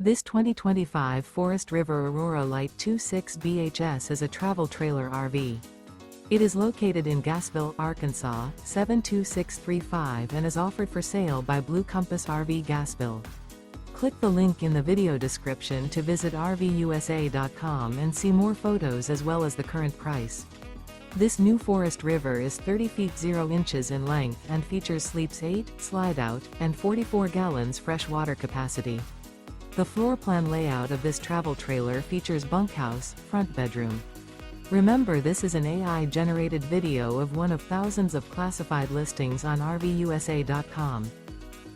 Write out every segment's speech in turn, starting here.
This 2025 Forest River Aurora Light 26 BHS is a travel trailer RV. It is located in Gassville, Arkansas, 72635 and is offered for sale by Blue Compass RV Gassville. Click the link in the video description to visit RVUSA.com and see more photos as well as the current price. This new Forest River is 30 feet 0 inches in length and features sleeps 8, Slideout, and 44 gallons fresh water capacity. The floor plan layout of this travel trailer features bunkhouse, front bedroom. Remember, this is an AI-generated video of one of thousands of classified listings on RVUSA.com.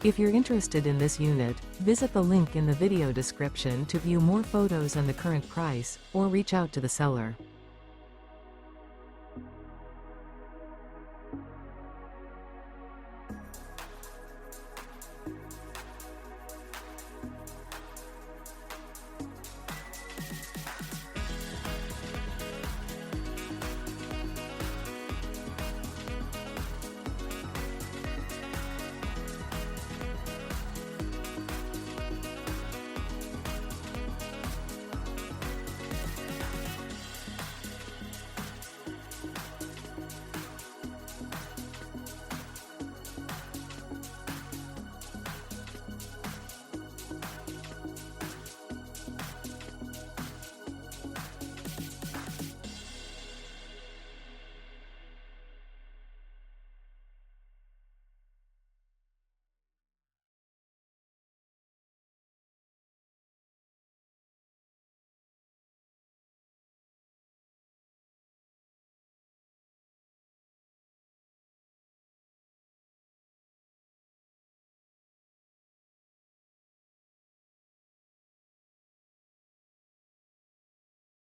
If you're interested in this unit, visit the link in the video description to view more photos and the current price, or reach out to the seller.